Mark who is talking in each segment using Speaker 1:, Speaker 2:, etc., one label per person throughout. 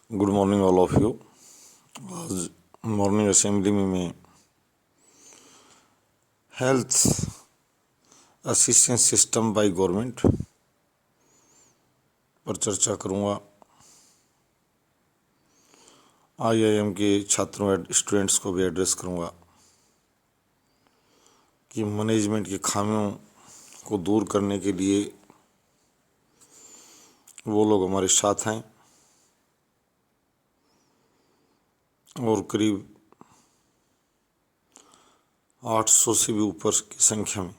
Speaker 1: Good morning all of you. आज morning assembly में मैं health assistance system by government पर चर्चा करूंगा। आईआईएम के छात्रों स्टूडेंट्स को भी एड्रेस करूंगा कि मैनेजमेंट की खामियों को दूर करने के लिए वो लोग हमारे साथ हैं और करीब 800 से भी ऊपर की संख्या में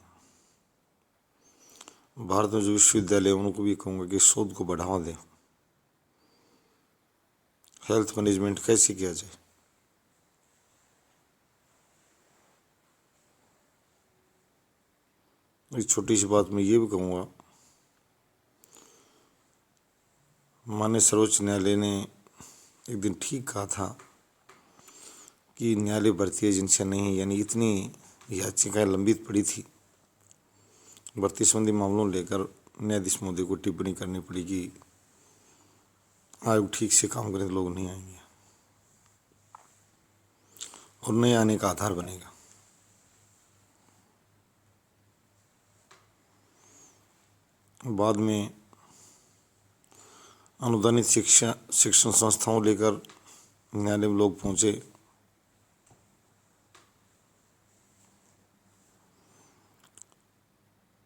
Speaker 1: भारत में जो विश्वविद्यालय उनको भी कहूँगा कि शोध को बढ़ावा दें। हेल्थ मैनेजमेंट कैसे किया जाए। एक छोटी सी बात मैं ये भी कहूँगा, माननीय सर्वोच्च न्यायालय ने एक दिन ठीक कहा था कि न्यायालय भर्ती एजेंसियाँ नहीं, यानी इतनी याचिकाएं लंबित पड़ी थी भर्ती संबंधी मामलों लेकर न्यायाधीश महोदय को टिप्पणी करनी पड़ी कि आयोग ठीक से काम करें तो लोग नहीं आएंगे और नहीं आने का आधार बनेगा। बाद में अनुदानित शिक्षण संस्थाओं लेकर न्यायालय में लोग पहुंचे।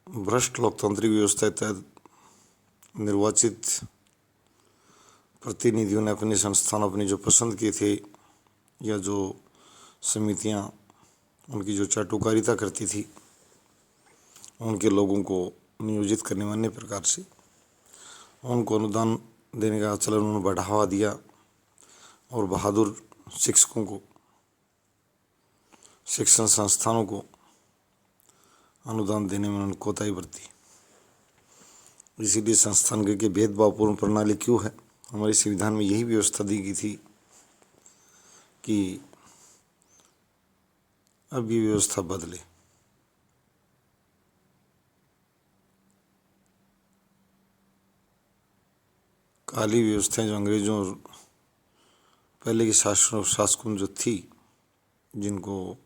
Speaker 1: भ्रष्ट लोकतांत्रिक व्यवस्था के तहत निर्वाचित प्रतिनिधियों ने अपने संस्थान अपने जो पसंद किए थे या जो समितियां उनकी जो चाटुकारिता करती थी उनके लोगों को नियोजित करने में अन्य प्रकार से उनको अनुदान देने का चलन उन्होंने बढ़ावा दिया और बहादुर शिक्षकों को, शिक्षण संस्थानों को अनुदान देने में उन्होंने कोताही बरती। इसीलिए संस्थान के भेदभावपूर्ण प्रणाली क्यों है। हमारे संविधान में यही व्यवस्था दी गई थी कि अब ये व्यवस्था बदले। काली व्यवस्थाएं जो अंग्रेजों और पहले के शासकों जो थी, जिनको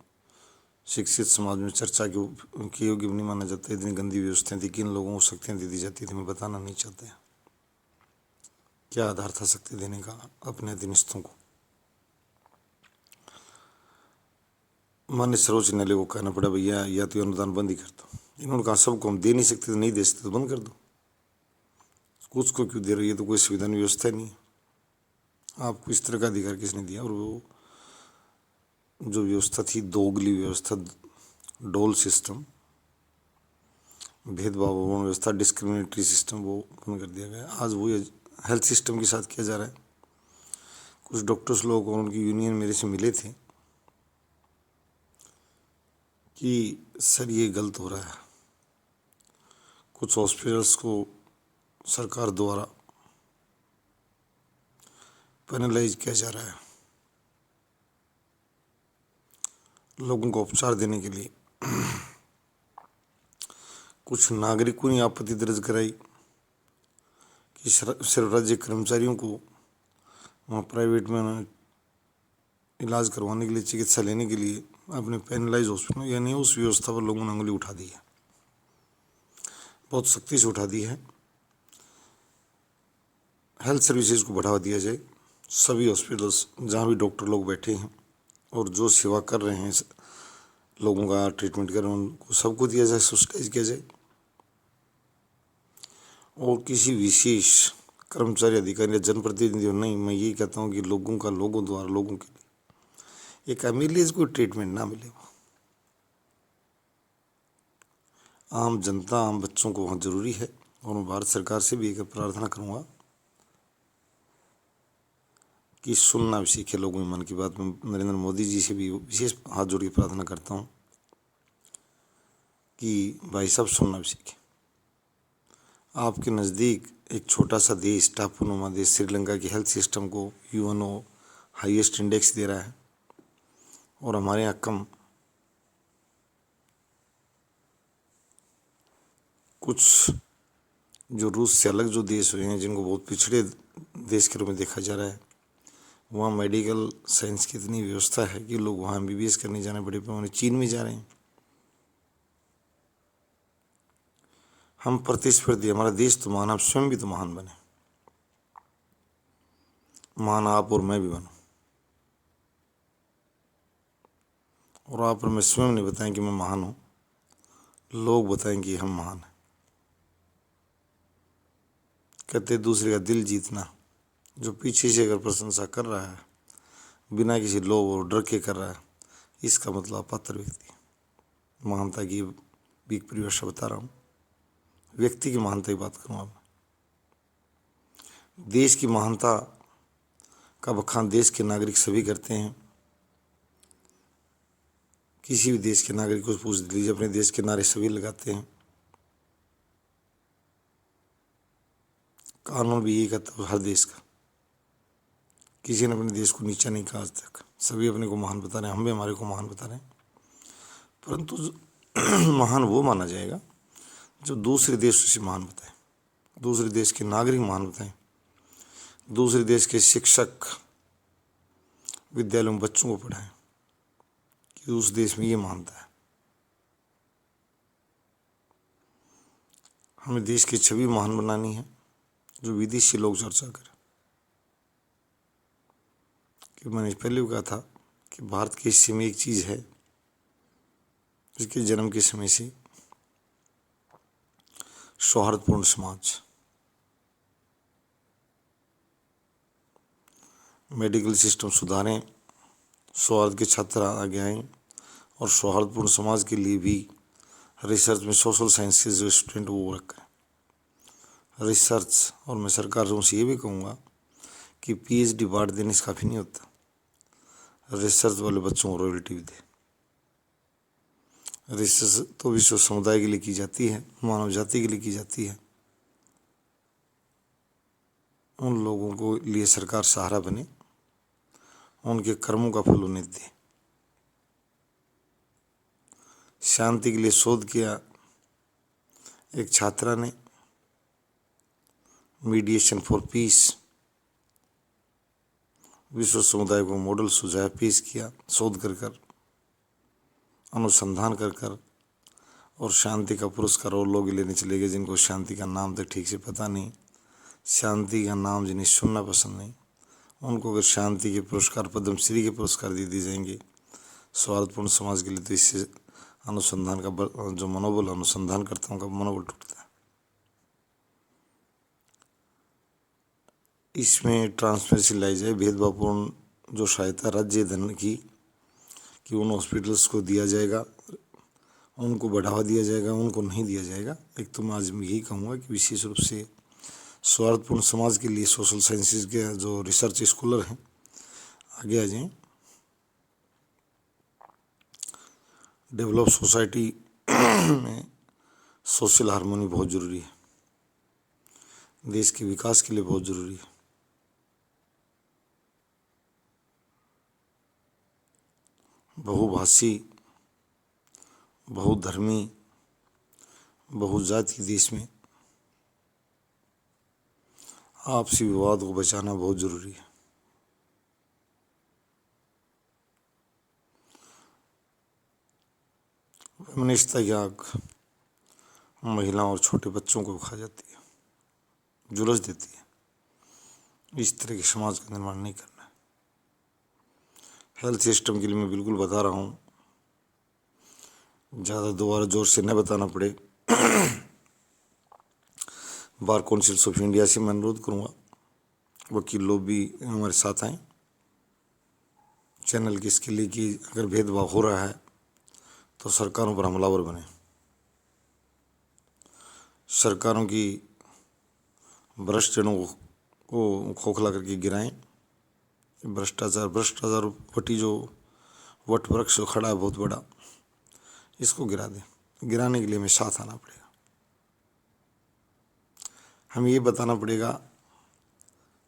Speaker 1: शिक्षित समाज में चर्चा की योग्य नहीं माना जाता, इतनी गंदी व्यवस्थाएं थी, किन लोगों को शक्तियां दे दी जाती थी मैं बताना नहीं चाहता। क्या आधार था शक्ति देने का अपने अधीनस्थों को। मान्य सर्वोच्च न्यायालय को कहना पड़ा भैया या तो अनुदान बंद ही कर दो। इन्होंने कहा सबको हम दे नहीं सकते, तो नहीं दे सकते तो बंद कर दो। कुछ को क्यों दे रही है, तो कोई संविधान व्यवस्था नहीं है। आपको इस तरह का अधिकार किसने दिया। और वो जो व्यवस्था थी दोगली व्यवस्था, डोल सिस्टम, भेदभावपूर्ण व्यवस्था, डिस्क्रिमिनेटरी सिस्टम, वो बंद कर दिया गया। आज वो हेल्थ सिस्टम के साथ किया जा रहा है। कुछ डॉक्टर्स लोग और उनकी यूनियन मेरे से मिले थे कि सर ये गलत हो रहा है। कुछ हॉस्पिटल्स को सरकार द्वारा पेनलाइज किया जा रहा है लोगों को उपचार देने के लिए। कुछ नागरिकों ने आपत्ति दर्ज कराई कि सिर्फ राज्य कर्मचारियों को वहाँ प्राइवेट में इलाज करवाने के लिए, चिकित्सा लेने के लिए अपने पेनलाइज हॉस्पिटल, यानी उस व्यवस्था पर लोगों ने उंगली उठा दी है, बहुत सख्ती से उठा दी है। हेल्थ सर्विसेज को बढ़ावा दिया जाए। सभी हॉस्पिटल्स जहाँ भी डॉक्टर लोग बैठे हैं और जो सेवा कर रहे हैं, लोगों का ट्रीटमेंट कर रहे हैं, उनको सबको दिया जाए, सब्सिडाइज किया जाए। और किसी विशेष कर्मचारी, अधिकारी या जनप्रतिनिधि नहीं, मैं यही कहता हूँ कि लोगों का लोगों द्वारा लोगों के लिए एक अमीलियज कोई ट्रीटमेंट ना मिले। आम जनता, आम बच्चों को वहाँ जरूरी है। और मैं भारत सरकार से भी एक प्रार्थना करूँगा कि सुनना भी सीखे लोगों में मन की बात। में नरेंद्र मोदी जी से भी विशेष हाथ जोड़ के प्रार्थना करता हूँ कि भाई साहब सुनना भी सीखे। आपके नज़दीक एक छोटा सा देश, टापुनुमा देश श्रीलंका की हेल्थ सिस्टम को यूएनओ हाईएस्ट इंडेक्स दे रहा है और हमारे यहाँ कम। कुछ जो रूस से अलग जो देश हुए हैं, जिनको बहुत पिछड़े देश के रूप में देखा जा रहा है, वहाँ मेडिकल साइंस की इतनी व्यवस्था है कि लोग वहाँ एमबीबीएस करने जाने बड़े पैमाने चीन में जा रहे हैं। हम प्रतिस्पर्धी, हमारा देश तो महान, आप स्वयं भी तो महान बने, महान आप और मैं भी बनूं। और आप और मैं स्वयं नहीं बताएं कि मैं महान हूँ, लोग बताएं कि हम महान हैं। कहते दूसरे का दिल जीतना, जो पीछे से अगर प्रशंसा कर रहा है बिना किसी लोभ और डर के कर रहा है, इसका मतलब अपात्र व्यक्ति है। महानता की भी एक परिभाषा बता रहा हूँ, व्यक्ति की महानता की बात करूँगा मैं। देश की महानता का बखान देश के नागरिक सभी करते हैं। किसी भी देश के नागरिक को पूछ लीजिए, अपने देश के नारे सभी लगाते हैं। कानून भी यही कहता है हर देश का, किसी ने अपने देश को नीचा नहीं कहा आज तक, सभी अपने को महान बता रहे हैं, हम भी हमारे को महान बता रहे हैं। परंतु महान वो माना जाएगा जो दूसरे देशों से महान बताए, दूसरे देश के नागरिक महान बताएं, दूसरे देश के शिक्षक विद्यालयों में बच्चों को पढ़ाएं कि उस देश में ये मानता है। हमें देश की छवि महान बनानी है जो विदेशी लोग चर्चा करें। कि मैंने पहले भी कहा था कि भारत के हिस्से में एक चीज़ है जिसके जन्म के समय से सौहार्दपूर्ण समाज, मेडिकल सिस्टम सुधारें, सौहार्द के छात्र आगे आएँ और सौहार्दपूर्ण समाज के लिए भी रिसर्च में सोशल साइंस के जो स्टूडेंट वो रखें रिसर्च। और मैं सरकारों से ये भी कहूँगा कि पीएचडी बांट देने से काफ़ी नहीं होता, रिसर्च वाले बच्चों को रॉयल्टी भी दे। रिसर्च तो विश्व समुदाय के लिए की जाती है, मानव जाति के लिए की जाती है। उन लोगों को लिए सरकार सहारा बने, उनके कर्मों का फल उन्हें दे। शांति के लिए शोध किया एक छात्रा ने, मीडिएशन फॉर पीस, विश्व समुदाय को मॉडल सुझाया, पेश किया, शोध कर अनुसंधान कर और शांति का पुरस्कार और लोग लेने चले गए जिनको शांति का नाम तक ठीक से पता नहीं, शांति का नाम जिन्हें सुनना पसंद नहीं, उनको अगर शांति के पुरस्कार, पद्मश्री के पुरस्कार दे दिए जाएंगे सौहार्दपूर्ण समाज के लिए, तो इससे अनुसंधान का जो मनोबल, अनुसंधानकर्ताओं का मनोबल टूटता है। इसमें ट्रांसपेरेंसी लाई जाए, भेदभावपूर्ण जो सहायता राज्य धन की कि उन हॉस्पिटल्स को दिया जाएगा, उनको बढ़ावा दिया जाएगा, उनको नहीं दिया जाएगा। एक तो मैं आज यही कहूँगा कि विशेष रूप से सौहार्दपूर्ण समाज के लिए सोशल साइंसेज के जो रिसर्च स्कॉलर हैं आगे आ जाएं। डेवलप सोसाइटी में सोशल हार्मोनी बहुत ज़रूरी है, देश के विकास के लिए बहुत ज़रूरी है। बहुभाषी, बहुधर्मी, बहुजाति देश में आपसी विवाद को बचाना बहुत ज़रूरी है। फेमिनिस्टता की आग महिलाओं और छोटे बच्चों को खा जाती है, झुलस देती है। इस तरह के समाज का निर्माण नहीं करना है। हेल्थ सिस्टम के लिए मैं बिल्कुल बता रहा हूँ, ज़्यादा दोबारा जोर से न बताना पड़े। बार काउंसिल्स ऑफ इंडिया से मैं अनुरोध करूँगा वकील लोग भी हमारे साथ आएँ चैनल के इसके लिए कि अगर भेदभाव हो रहा है तो सरकारों पर हमलावर बने, सरकारों की भ्रष्ट जड़ों को खोखला करके गिराएं। भ्रष्टाचार वटी जो वट वृक्ष खड़ा है बहुत बड़ा, इसको गिरा दें। गिराने के लिए हमें साथ आना पड़ेगा। हमें ये बताना पड़ेगा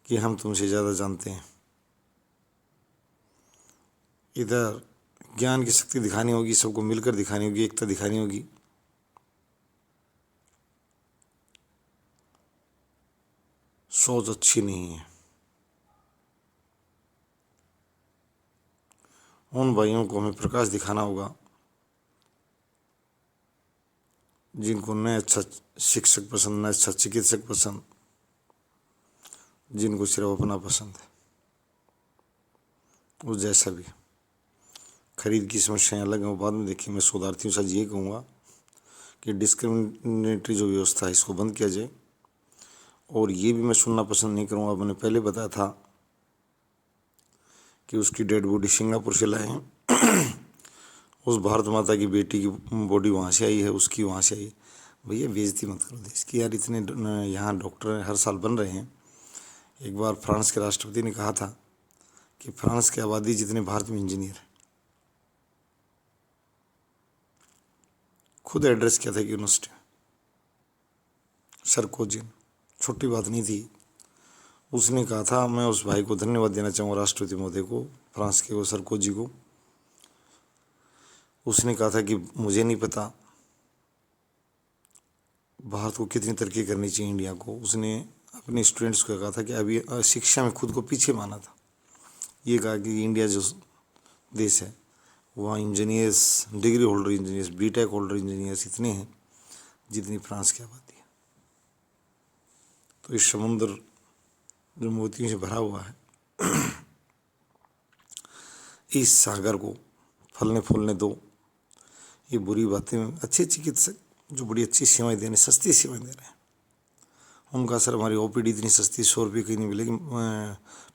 Speaker 1: कि हम तुमसे ज़्यादा जानते हैं। इधर ज्ञान की शक्ति दिखानी होगी, सबको मिलकर दिखानी होगी, एकता दिखानी होगी। सोच अच्छी नहीं है, उन भाइयों को हमें प्रकाश दिखाना होगा जिनको न अच्छा शिक्षक पसंद, न अच्छा चिकित्सक पसंद, जिनको सिर्फ अपना पसंद है। वो जैसा भी खरीद की समस्याएं अलग हैं, वो बाद में देखिए। मैं शोधार्थियों से ये कहूँगा कि डिस्क्रिमिनेटरी जो व्यवस्था है इसको बंद किया जाए। और ये भी मैं सुनना पसंद नहीं करूँगा, मैंने पहले बताया था कि उसकी डेड बॉडी सिंगापुर से लाए हैं। उस भारत माता की बेटी की बॉडी वहाँ से आई है, उसकी वहाँ से आई। भैया बेइज्जती मत करो देश की यार। इतने यहाँ डॉक्टर हर साल बन रहे हैं। एक बार फ्रांस के राष्ट्रपति ने कहा था कि फ्रांस की आबादी जितने भारत में इंजीनियर है। खुद एड्रेस किया था यूनिवर्सिटी में, सरकोजी ने, छोटी बात नहीं थी। उसने कहा था, मैं उस भाई को धन्यवाद देना चाहूँगा, राष्ट्रपति महोदय को, फ्रांस के वो सरकोजी को। उसने कहा था कि मुझे नहीं पता भारत को कितनी तरक्की करनी चाहिए, इंडिया को। उसने अपने स्टूडेंट्स को कहा था कि अभी शिक्षा में खुद को पीछे माना था। ये कहा कि इंडिया जो देश है वहाँ engineers, degree holder engineers, BTech holder engineers इतने हैं जितनी फ्रांस की आबादी है। तो इस समुद्र जो मोतियों से भरा हुआ है, इस सागर को फलने फूलने दो। ये बुरी बातें, अच्छे चिकित्सक जो बड़ी अच्छी सेवाएं दे रहे हैं, सस्ती सेवाएं दे रहे हैं, उनका असर हमारी ओपीडी इतनी सस्ती 100 रुपये की नहीं मिलेगी।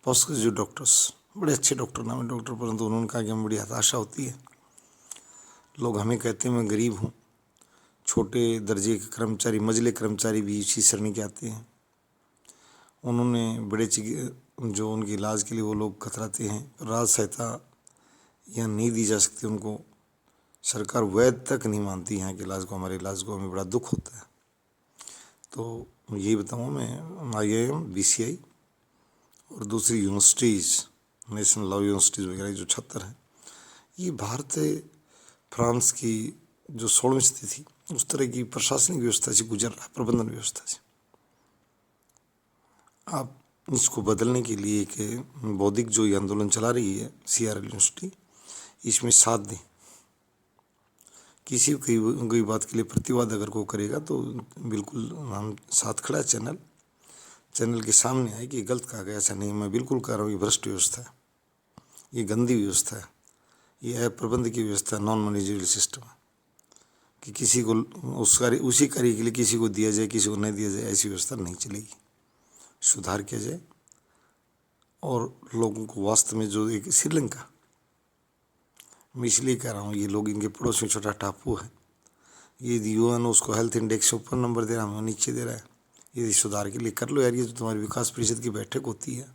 Speaker 1: पोस्ट जो डॉक्टर्स, बड़े अच्छे डॉक्टर, नाम है डॉक्टर, परंतु उन्होंने कहा कि हमें बड़ी हताशा होती है। लोग हमें कहते हैं मैं गरीब हूँ। छोटे दर्जे के कर्मचारी, मजले कर्मचारी भी इसी श्रेणी के आते हैं। उन्होंने बड़े जो उनके इलाज के लिए वो लोग कतराते हैं, राज सहायता यहाँ नहीं दी जा सकती उनको। सरकार वैध तक नहीं मानती यहाँ के इलाज को, हमारे इलाज को। हमें बड़ा दुख होता है। तो यही बताऊँ मैं, IIM, BCI और दूसरी यूनिवर्सिटीज़, नेशनल लॉ यूनिवर्सिटीज़ वगैरह जो 76 हैं, ये भारत फ्रांस की जो 16वीं सदी थी उस तरह की प्रशासनिक व्यवस्था से गुजर रहा है, प्रबंधन व्यवस्था से। आप इसको बदलने के लिए एक बौद्धिक जो ये आंदोलन चला रही है CRL यूनिवर्सिटी, इसमें साथ दें। किसी कोई बात के लिए प्रतिवाद अगर कोई करेगा तो बिल्कुल हम साथ खड़ा है। चैनल के सामने आए कि गलत कहा गया, ऐसा नहीं। मैं बिल्कुल कह रहा हूँ ये भ्रष्ट व्यवस्था है, ये गंदी व्यवस्था है, ये अप्रबंध की व्यवस्था, नॉन मैनेजरियल सिस्टम है कि किसी को उसी कार्य के लिए किसी को दिया जाए, किसी को नहीं दिया जाए, ऐसी व्यवस्था नहीं चलेगी। सुधार किया जाए और लोगों को वास्तव में जो एक श्रीलंका, मैं इसलिए कह रहा हूँ, ये लोग, इनके पड़ोस में छोटा टापू है, ये UN उसको हेल्थ इंडेक्स से ऊपर नंबर दे रहा है, हमें नीचे दे रहा है। ये सुधार के लिए कर लो यार। ये तो तुम्हारी विकास परिषद की बैठक होती है,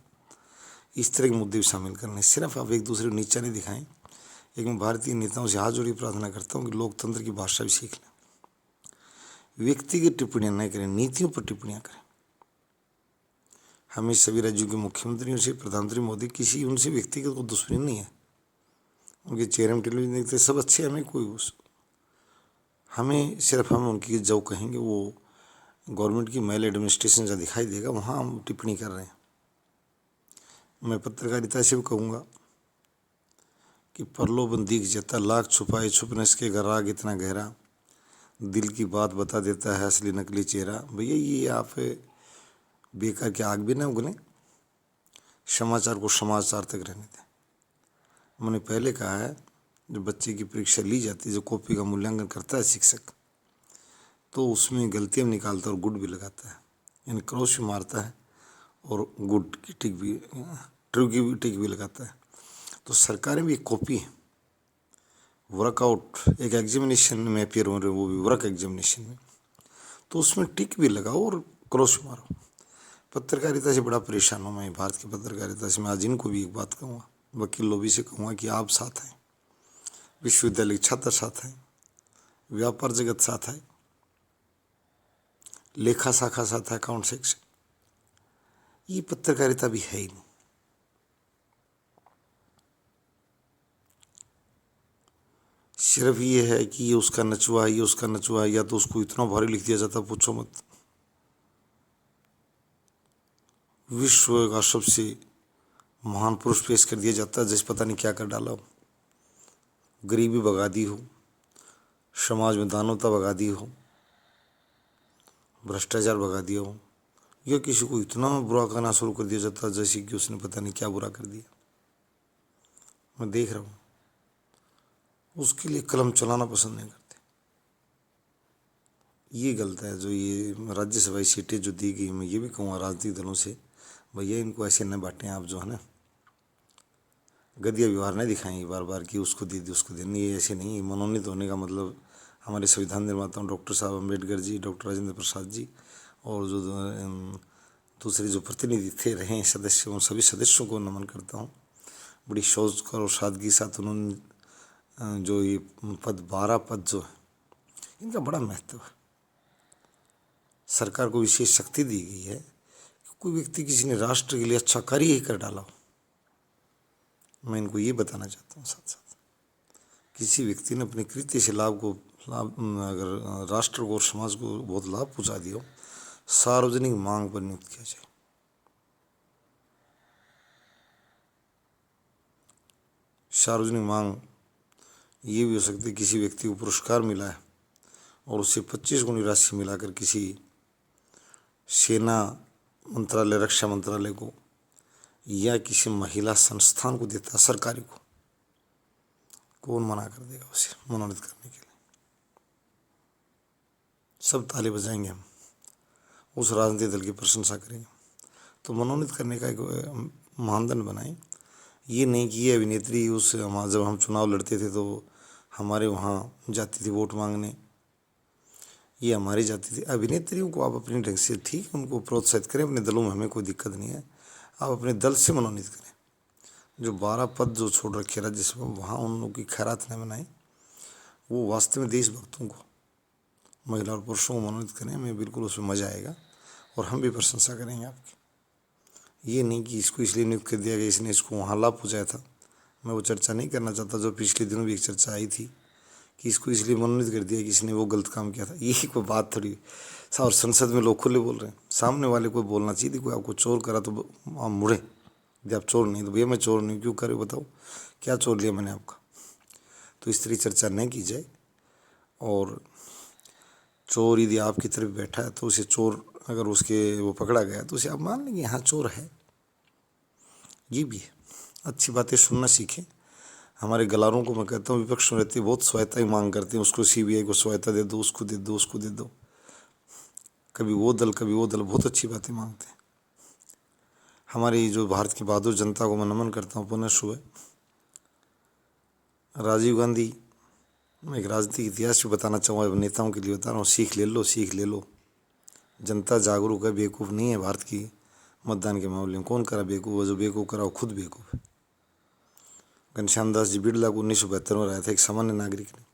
Speaker 1: इस तरह के मुद्दे भी शामिल करने। सिर्फ आप एक दूसरे को नीचा नहीं दिखाएं। एक मैं भारतीय नेताओं से हाथ जोड़ी प्रार्थना करता हूँ कि लोकतंत्र की भाषा भी सीख लें। व्यक्तिगत टिप्पणियाँ नहीं करें, नीतियों पर टिप्पणियाँ करें। हमें सभी राज्यों के मुख्यमंत्रियों से, प्रधानमंत्री मोदी, किसी उनसे व्यक्तिगत को दुश्मनी नहीं है। उनके चेहरे में टेलीविजन देखते सब अच्छे, हमें कोई हमें सिर्फ हम उनकी जो कहेंगे वो गवर्नमेंट की मेल एडमिनिस्ट्रेशन जहाँ दिखाई देगा वहाँ हम टिप्पणी कर रहे हैं। मैं पत्रकारिता से भी कहूँगा कि प्रलोभन दिख जाता, लाख छुपाए छुप न सके गर राग इतना गहरा, दिल की बात बता देता है असली नकली चेहरा। भैया ये आप बेकार की आग भी ना उगले, समाचार को समाचार तक रहने दें। मैंने पहले कहा है, जब बच्चे की परीक्षा ली जाती है, जो कॉपी का मूल्यांकन करता है शिक्षक, तो उसमें गलतियाँ निकालता है और गुड भी लगाता है, यानी क्रॉस भी मारता है और गुड की टिक भी, ट्रू की टिक भी लगाता है। तो सरकारें भी एक कॉपी है, वर्कआउट एक एग्जामिनेशन में अपियर हो रहे, वो भी वर्क एग्जामिनेशन में, तो उसमें टिक भी लगाओ और क्रॉस मारो। पत्रकारिता से बड़ा परेशान हूँ मैं, भारत की पत्रकारिता से। मैं आज इनको भी एक बात कहूँगा, वकील लोबी से कहूँगा कि आप साथ हैं, विश्वविद्यालय के छात्र साथ हैं, व्यापार जगत साथ है, लेखा शाखा साथ है, अकाउंट सेक्शन। ये पत्रकारिता भी है ही नहीं। सिर्फ ये है कि ये उसका नचुआ है, ये उसका नचुआ है, या तो उसको इतना भारी लिख दिया जाता पूछो मत। विश्व का सबसे महान पुरुष पेश कर दिया जाता है, जैसे पता नहीं क्या कर डाला हो। गरीबी भगा दी हो, समाज में दानवता भगा दी हो, भ्रष्टाचार भगा दिया हो, या किसी को इतना बुरा कहना शुरू कर दिया जाता जैसे कि उसने पता नहीं क्या बुरा कर दिया। मैं देख रहा हूँ, उसके लिए कलम चलाना पसंद नहीं करते। ये गलत है जो ये राज्यसभा सीटें जो दी गई। मैं ये भी कहूँगा राजनीतिक दलों से, भैया इनको ऐसे न बांटें आप, जो है ना गदिया व्यवहार नहीं दिखाएंगे बार बार कि उसको दे दी उसको दे, नहीं ये ऐसे नहीं। मनोनीत होने का मतलब हमारे संविधान निर्माताओं डॉक्टर साहब अम्बेडकर जी, डॉक्टर राजेंद्र प्रसाद जी और जो दूसरे जो प्रतिनिधि थे रहे सदस्य, उन सभी सदस्यों को नमन करता हूँ। बड़ी सोच और सादगी के साथ उन्होंने जो ये पद 12 पद जो है इनका बड़ा महत्व है। सरकार को विशेष शक्ति दी गई है कि कोई व्यक्ति किसी ने राष्ट्र के लिए अच्छा कार्य ही कर डाला हो। मैं इनको ये बताना चाहता हूँ साथ साथ, किसी व्यक्ति ने अपने कृत्य से अगर राष्ट्र को और समाज को बहुत लाभ पहुँचा दिया हो, सार्वजनिक मांग पर नियुक्त किया जाए। सार्वजनिक मांग ये भी हो सकती है, किसी व्यक्ति को पुरस्कार मिला है और उससे 25 गुनी राशि मिलाकर किसी सेना मंत्रालय, रक्षा मंत्रालय को या किसी महिला संस्थान को देता है, सरकारी को, कौन मना कर देगा उसे मनोनीत करने के लिए? सब ताली बजाएंगे, हम उस राजनीतिक दल की प्रशंसा करेंगे। तो मनोनीत करने का एक मानदंड बनाएं। ये नहीं कि ये अभिनेत्री जब हम चुनाव लड़ते थे तो हमारे वहाँ जाती थी वोट मांगने, ये हमारी जाती थी। अभिनेत्रियों को आप अपने ढंग से ठीक है उनको प्रोत्साहित करें, अपने दलों में हमें कोई दिक्कत नहीं है, आप अपने दल से मनोनीत करें। जो 12 पद जो छोड़ रखे राज्यसभा, वहाँ उन लोगों की खैरात न बनाएं, वो वास्तव में देशभक्तों को, महिला और पुरुषों को मनोनीत करें। हमें बिल्कुल उसमें मज़ा आएगा और हम भी प्रशंसा करेंगे आपकी। ये नहीं कि इसको इसलिए नियुक्त कर दिया गया, इसने इसको वहाँ लाभ पहुँचाया था। मैं वो चर्चा नहीं करना चाहता जो पिछले दिनों भी एक चर्चा आई थी कि इसको इसलिए मनोनीत कर दिया कि इसने वो गलत काम किया था। यही कोई बात थोड़ी। और संसद में लोग खुले बोल रहे हैं, सामने वाले को बोलना चाहिए। कोई आपको चोर करा तो आप मुड़े, यदि आप चोर नहीं तो भैया मैं चोर नहीं, क्यों करे बताओ, क्या चोर लिया मैंने आपका? तो इस तरह चर्चा नहीं की जाए। और चोर यदि आपकी तरफ बैठा है तो उसे चोर, अगर उसके वो पकड़ा गया तो उसे आप मान लेंगे हाँ चोर है। ये भी है, अच्छी बातें सुनना सीखें। हमारे गलारों को मैं कहता हूँ, विपक्ष में रहती है बहुत स्वायत्ता ही मांग करते हैं, उसको सीबीआई को स्वायत्ता दे दो, उसको दे दो, उसको दे दो, कभी वो दल कभी वो दल, बहुत अच्छी बातें मांगते हैं। हमारी जो भारत की बहादुर जनता को मैं नमन करता हूँ पुनः सुबह। राजीव गांधी, मैं एक राजनीतिक इतिहास भी बताना चाहूँगा, नेताओं के लिए बता रहा हूँ, सीख ले लो, सीख ले लो। जनता जागरूक है, बेवकूफ़ नहीं है। भारत की मतदान के मामले में कौन करा बेवकूफ़? जो बेवकूफ़ करा वो खुद बेवकूफ़ है। घनश्याम दास जी बिड़ला को 1972 में रहा था, एक सामान्य नागरिक ने,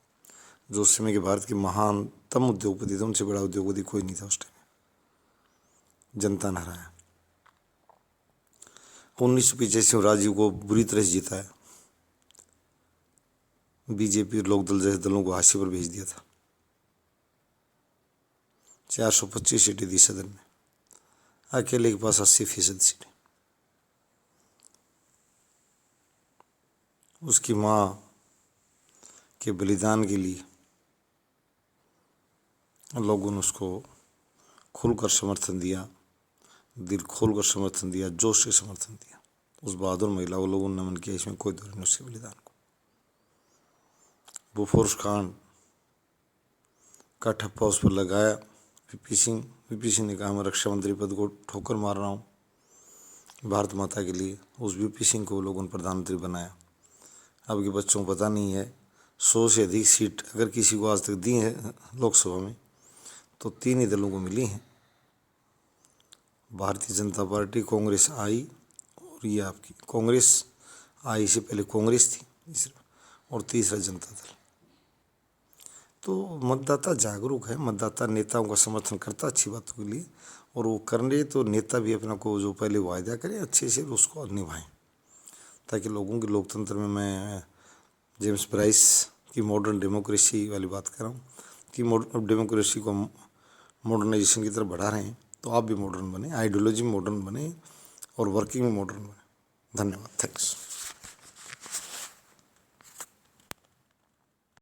Speaker 1: जो उस समय के भारत के महानतम उद्योगपति थे, उनसे बड़ा उद्योगपति कोई नहीं था उस टाइम। जनता ने हराया। 19 से राजीव को बुरी तरह से जीता है। बीजेपी और लोकदल जैसे दलों को हाशिए पर भेज दिया था। 425 सीटें दी सदन में, अकेले के पास 80% सीटें। उसकी माँ के बलिदान के लिए लोगों ने उसको खुलकर समर्थन दिया, दिल खोलकर समर्थन दिया, जोश से समर्थन दिया। उस बहादुर महिला को लोगों ने नमन किया, इसमें कोई दौर नहीं उसके बलिदान को। बोफोर्स कांड का ठप्पा उस पर लगाया वीपी सिंह ने कहा मैं रक्षा मंत्री पद को ठोकर मार रहा हूँ भारत माता के लिए। उस वीपी सिंह को लोगों ने प्रधानमंत्री बनाया। अब के बच्चों को पता नहीं है, 100 से अधिक सीट अगर किसी को आज तक दी है लोकसभा में तो 3 ही दलों को मिली हैं, भारतीय जनता पार्टी, कांग्रेस आई, और ये आपकी कांग्रेस आई से पहले कांग्रेस थी, और तीसरा जनता दल। तो मतदाता जागरूक है, मतदाता नेताओं का समर्थन करता अच्छी बातों के लिए, और वो करने तो नेता भी अपना को जो पहले वायदा करें अच्छे से उसको निभाएं, ताकि लोगों के लोकतंत्र में, मैं जेम्स ब्राइस की मॉडर्न डेमोक्रेसी वाली बात कर रहा हूँ कि डेमोक्रेसी को मॉडर्नाइजेशन की तरफ बढ़ा रहे हैं, तो आप भी मॉडर्न बने, आइडियोलॉजी में मॉडर्न बने और वर्किंग में मॉडर्न बने। धन्यवाद, थैंक्स।